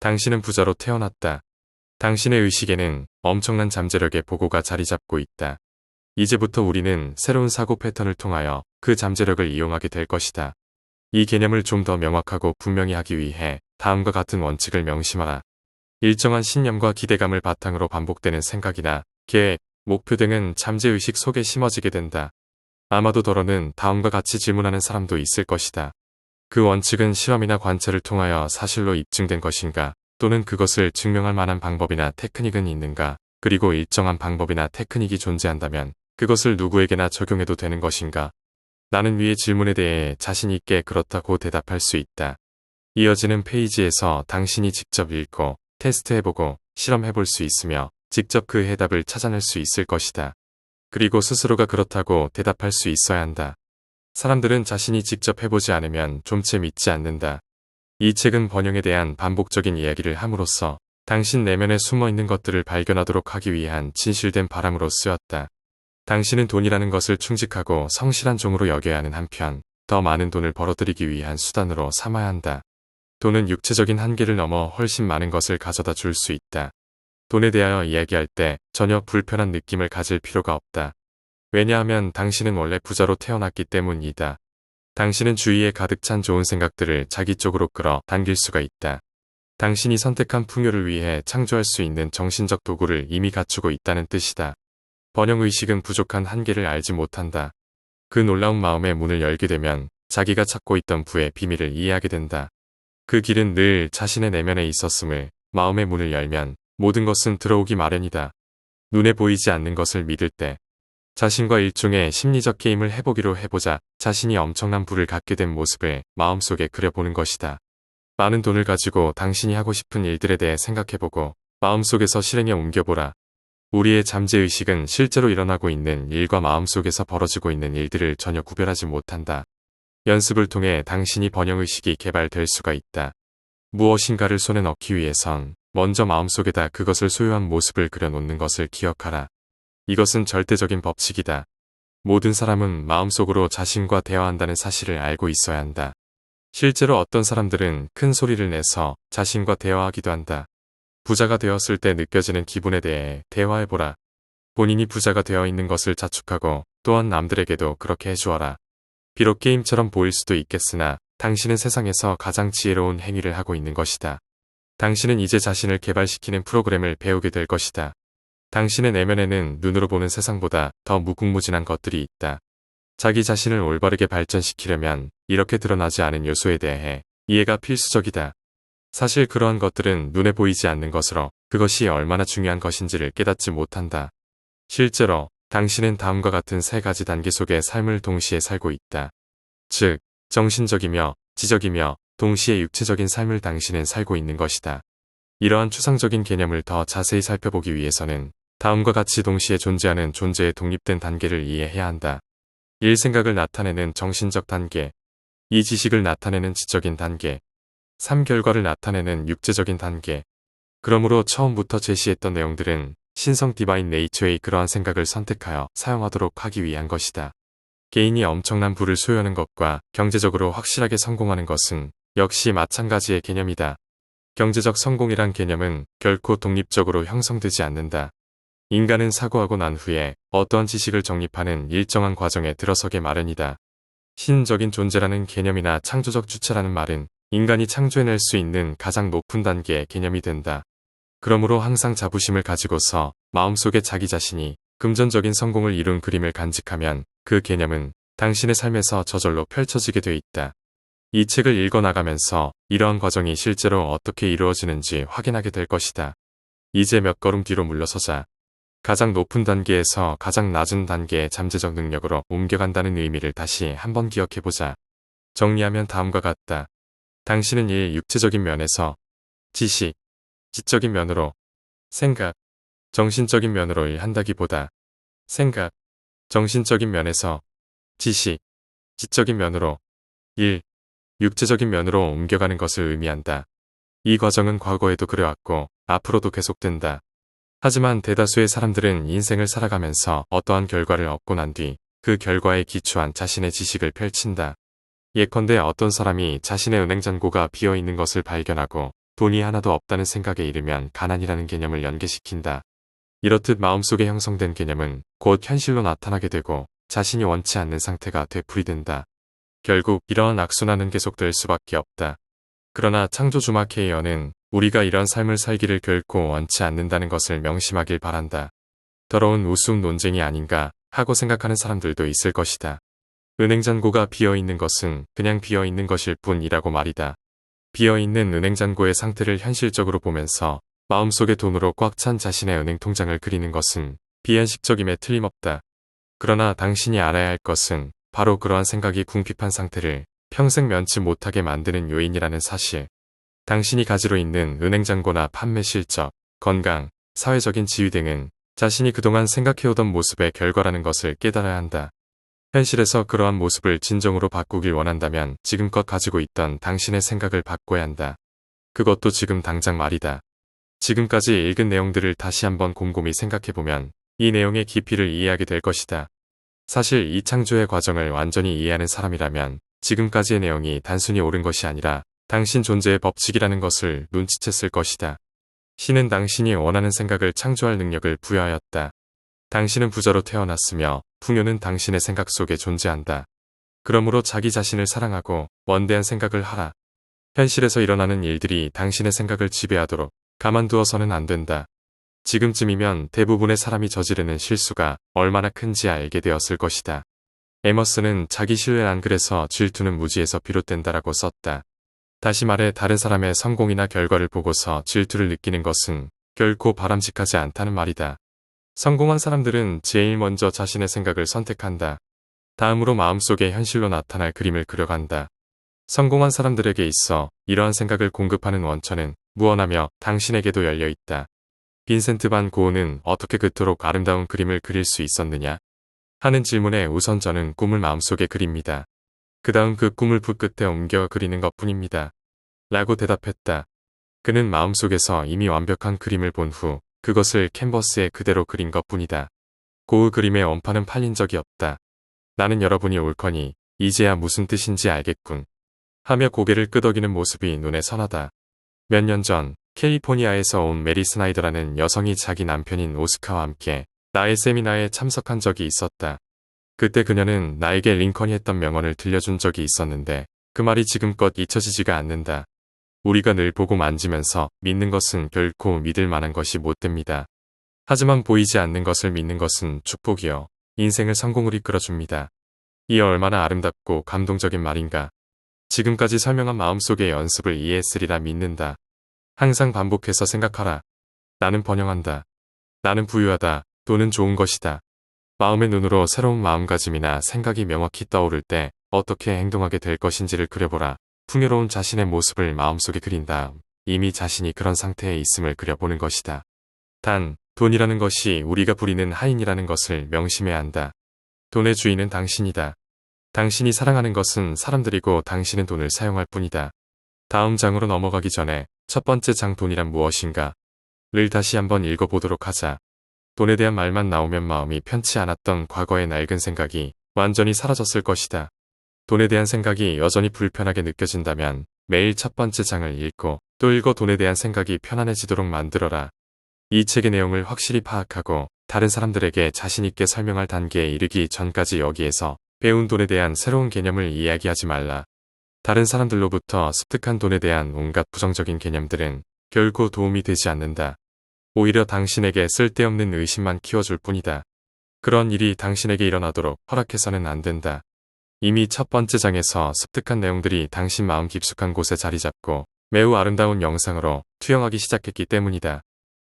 당신은 부자로 태어났다. 당신의 의식에는 엄청난 잠재력의 보고가 자리 잡고 있다. 이제부터 우리는 새로운 사고 패턴을 통하여 그 잠재력을 이용하게 될 것이다. 이 개념을 좀 더 명확하고 분명히 하기 위해 다음과 같은 원칙을 명심하라. 일정한 신념과 기대감을 바탕으로 반복되는 생각이나 계획, 목표 등은 잠재의식 속에 심어지게 된다. 아마도 더러는 다음과 같이 질문하는 사람도 있을 것이다. 그 원칙은 실험이나 관찰을 통하여 사실로 입증된 것인가, 또는 그것을 증명할 만한 방법이나 테크닉은 있는가, 그리고 일정한 방법이나 테크닉이 존재한다면 그것을 누구에게나 적용해도 되는 것인가. 나는 위의 질문에 대해 자신 있게 그렇다고 대답할 수 있다. 이어지는 페이지에서 당신이 직접 읽고 테스트해보고 실험해볼 수 있으며 직접 그 해답을 찾아낼 수 있을 것이다. 그리고 스스로가 그렇다고 대답할 수 있어야 한다. 사람들은 자신이 직접 해보지 않으면 좀채 믿지 않는다. 이 책은 번영에 대한 반복적인 이야기를 함으로써 당신 내면에 숨어있는 것들을 발견하도록 하기 위한 진실된 바람으로 쓰였다. 당신은 돈이라는 것을 충직하고 성실한 종으로 여겨야 하는 한편 더 많은 돈을 벌어들이기 위한 수단으로 삼아야 한다. 돈은 육체적인 한계를 넘어 훨씬 많은 것을 가져다 줄 수 있다. 돈에 대하여 이야기할 때 전혀 불편한 느낌을 가질 필요가 없다. 왜냐하면 당신은 원래 부자로 태어났기 때문이다. 당신은 주위에 가득 찬 좋은 생각들을 자기 쪽으로 끌어 당길 수가 있다. 당신이 선택한 풍요를 위해 창조할 수 있는 정신적 도구를 이미 갖추고 있다는 뜻이다. 번영의식은 부족한 한계를 알지 못한다. 그 놀라운 마음의 문을 열게 되면 자기가 찾고 있던 부의 비밀을 이해하게 된다. 그 길은 늘 자신의 내면에 있었음을 마음의 문을 열면 모든 것은 들어오기 마련이다. 눈에 보이지 않는 것을 믿을 때 자신과 일종의 심리적 게임을 해보기로 해보자 자신이 엄청난 부를 갖게 된 모습을 마음속에 그려보는 것이다. 많은 돈을 가지고 당신이 하고 싶은 일들에 대해 생각해보고 마음속에서 실행에 옮겨보라. 우리의 잠재의식은 실제로 일어나고 있는 일과 마음속에서 벌어지고 있는 일들을 전혀 구별하지 못한다. 연습을 통해 당신이 번영의식이 개발될 수가 있다. 무엇인가를 손에 넣기 위해선 먼저 마음속에다 그것을 소유한 모습을 그려놓는 것을 기억하라. 이것은 절대적인 법칙이다. 모든 사람은 마음속으로 자신과 대화한다는 사실을 알고 있어야 한다. 실제로 어떤 사람들은 큰 소리를 내서 자신과 대화하기도 한다. 부자가 되었을 때 느껴지는 기분에 대해 대화해보라. 본인이 부자가 되어 있는 것을 자축하고 또한 남들에게도 그렇게 해주어라. 비록 게임처럼 보일 수도 있겠으나 당신은 세상에서 가장 지혜로운 행위를 하고 있는 것이다. 당신은 이제 자신을 개발시키는 프로그램을 배우게 될 것이다. 당신의 내면에는 눈으로 보는 세상보다 더 무궁무진한 것들이 있다. 자기 자신을 올바르게 발전시키려면 이렇게 드러나지 않은 요소에 대해 이해가 필수적이다. 사실 그러한 것들은 눈에 보이지 않는 것으로 그것이 얼마나 중요한 것인지를 깨닫지 못한다. 실제로 당신은 다음과 같은 세 가지 단계 속의 삶을 동시에 살고 있다. 즉, 정신적이며 지적이며 동시에 육체적인 삶을 당신은 살고 있는 것이다. 이러한 추상적인 개념을 더 자세히 살펴보기 위해서는 다음과 같이 동시에 존재하는 존재의 독립된 단계를 이해해야 한다. 1. 생각을 나타내는 정신적 단계. 2. 지식을 나타내는 지적인 단계. 3. 결과를 나타내는 육체적인 단계. 그러므로 처음부터 제시했던 내용들은 신성 디바인 네이처의 그러한 생각을 선택하여 사용하도록 하기 위한 것이다. 개인이 엄청난 부를 소유하는 것과 경제적으로 확실하게 성공하는 것은 역시 마찬가지의 개념이다. 경제적 성공이란 개념은 결코 독립적으로 형성되지 않는다. 인간은 사고하고 난 후에 어떠한 지식을 정립하는 일정한 과정에 들어서게 마련이다. 신적인 존재라는 개념이나 창조적 주체라는 말은 인간이 창조해낼 수 있는 가장 높은 단계의 개념이 된다. 그러므로 항상 자부심을 가지고서 마음속에 자기 자신이 금전적인 성공을 이룬 그림을 간직하면 그 개념은 당신의 삶에서 저절로 펼쳐지게 돼 있다. 이 책을 읽어나가면서 이러한 과정이 실제로 어떻게 이루어지는지 확인하게 될 것이다. 이제 몇 걸음 뒤로 물러서자. 가장 높은 단계에서 가장 낮은 단계의 잠재적 능력으로 옮겨간다는 의미를 다시 한번 기억해보자. 정리하면 다음과 같다. 당신은 1. 육체적인 면에서 지식, 지적인 면으로 생각, 정신적인 면으로 일한다기보다 생각, 정신적인 면에서 지식, 지적인 면으로 1. 육체적인 면으로 옮겨가는 것을 의미한다. 이 과정은 과거에도 그래왔고 앞으로도 계속된다. 하지만 대다수의 사람들은 인생을 살아가면서 어떠한 결과를 얻고 난 뒤 그 결과에 기초한 자신의 지식을 펼친다. 예컨대 어떤 사람이 자신의 은행 잔고가 비어있는 것을 발견하고 돈이 하나도 없다는 생각에 이르면 가난이라는 개념을 연계시킨다. 이렇듯 마음속에 형성된 개념은 곧 현실로 나타나게 되고 자신이 원치 않는 상태가 되풀이된다. 결국 이러한 악순환은 계속될 수밖에 없다. 그러나 창조주마케이어는 우리가 이런 삶을 살기를 결코 원치 않는다는 것을 명심하길 바란다. 더러운 우스운 논쟁이 아닌가 하고 생각하는 사람들도 있을 것이다. 은행잔고가 비어있는 것은 그냥 비어있는 것일 뿐이라고 말이다. 비어있는 은행잔고의 상태를 현실적으로 보면서 마음속에 돈으로 꽉 찬 자신의 은행 통장을 그리는 것은 비현실적임에 틀림없다. 그러나 당신이 알아야 할 것은 바로 그러한 생각이 궁핍한 상태를 평생 면치 못하게 만드는 요인이라는 사실. 당신이 가지고 있는 은행잔고나 판매 실적, 건강, 사회적인 지위 등은 자신이 그동안 생각해오던 모습의 결과라는 것을 깨달아야 한다. 현실에서 그러한 모습을 진정으로 바꾸길 원한다면 지금껏 가지고 있던 당신의 생각을 바꿔야 한다. 그것도 지금 당장 말이다. 지금까지 읽은 내용들을 다시 한번 곰곰이 생각해보면 이 내용의 깊이를 이해하게 될 것이다. 사실 이 창조의 과정을 완전히 이해하는 사람이라면 지금까지의 내용이 단순히 옳은 것이 아니라 당신 존재의 법칙이라는 것을 눈치챘을 것이다. 신은 당신이 원하는 생각을 창조할 능력을 부여하였다. 당신은 부자로 태어났으며 풍요는 당신의 생각 속에 존재한다. 그러므로 자기 자신을 사랑하고 원대한 생각을 하라. 현실에서 일어나는 일들이 당신의 생각을 지배하도록 가만두어서는 안 된다. 지금쯤이면 대부분의 사람이 저지르는 실수가 얼마나 큰지 알게 되었을 것이다. 에머슨은 자기 신뢰란 글에서 질투는 무지에서 비롯된다라고 썼다. 다시 말해 다른 사람의 성공이나 결과를 보고서 질투를 느끼는 것은 결코 바람직하지 않다는 말이다. 성공한 사람들은 제일 먼저 자신의 생각을 선택한다. 다음으로 마음속에 현실로 나타날 그림을 그려간다. 성공한 사람들에게 있어 이러한 생각을 공급하는 원천은 무언하며 당신에게도 열려 있다. 빈센트 반 고흐는 어떻게 그토록 아름다운 그림을 그릴 수 있었느냐? 하는 질문에 우선 저는 꿈을 마음속에 그립니다. 그 다음 그 꿈을 붓 끝에 옮겨 그리는 것뿐입니다. 라고 대답했다. 그는 마음속에서 이미 완벽한 그림을 본 후 그것을 캔버스에 그대로 그린 것뿐이다. 고흐 그림의 원판은 팔린 적이 없다. 나는 여러분이 옳거니 이제야 무슨 뜻인지 알겠군. 하며 고개를 끄덕이는 모습이 눈에 선하다. 몇 년 전 캘리포니아에서 온 메리 스나이더라는 여성이 자기 남편인 오스카와 함께 나의 세미나에 참석한 적이 있었다. 그때 그녀는 나에게 링컨이 했던 명언을 들려준 적이 있었는데 그 말이 지금껏 잊혀지지가 않는다. 우리가 늘 보고 만지면서 믿는 것은 결코 믿을 만한 것이 못 됩니다. 하지만 보이지 않는 것을 믿는 것은 축복이요. 인생을 성공으로 이끌어줍니다. 이 얼마나 아름답고 감동적인 말인가. 지금까지 설명한 마음속의 연습을 이해했으리라 믿는다. 항상 반복해서 생각하라. 나는 번영한다. 나는 부유하다. 돈은 좋은 것이다. 마음의 눈으로 새로운 마음가짐이나 생각이 명확히 떠오를 때 어떻게 행동하게 될 것인지를 그려보라. 풍요로운 자신의 모습을 마음속에 그린 다음 이미 자신이 그런 상태에 있음을 그려보는 것이다. 단, 돈이라는 것이 우리가 부리는 하인이라는 것을 명심해야 한다. 돈의 주인은 당신이다. 당신이 사랑하는 것은 사람들이고 당신은 돈을 사용할 뿐이다. 다음 장으로 넘어가기 전에 첫 번째 장 돈이란 무엇인가? 를 다시 한번 읽어보도록 하자. 돈에 대한 말만 나오면 마음이 편치 않았던 과거의 낡은 생각이 완전히 사라졌을 것이다. 돈에 대한 생각이 여전히 불편하게 느껴진다면 매일 첫 번째 장을 읽고 또 읽어 돈에 대한 생각이 편안해지도록 만들어라. 이 책의 내용을 확실히 파악하고 다른 사람들에게 자신있게 설명할 단계에 이르기 전까지 여기에서 배운 돈에 대한 새로운 개념을 이야기하지 말라. 다른 사람들로부터 습득한 돈에 대한 온갖 부정적인 개념들은 결코 도움이 되지 않는다. 오히려 당신에게 쓸데없는 의심만 키워줄 뿐이다. 그런 일이 당신에게 일어나도록 허락해서는 안 된다. 이미 첫 번째 장에서 습득한 내용들이 당신 마음 깊숙한 곳에 자리 잡고 매우 아름다운 영상으로 투영하기 시작했기 때문이다.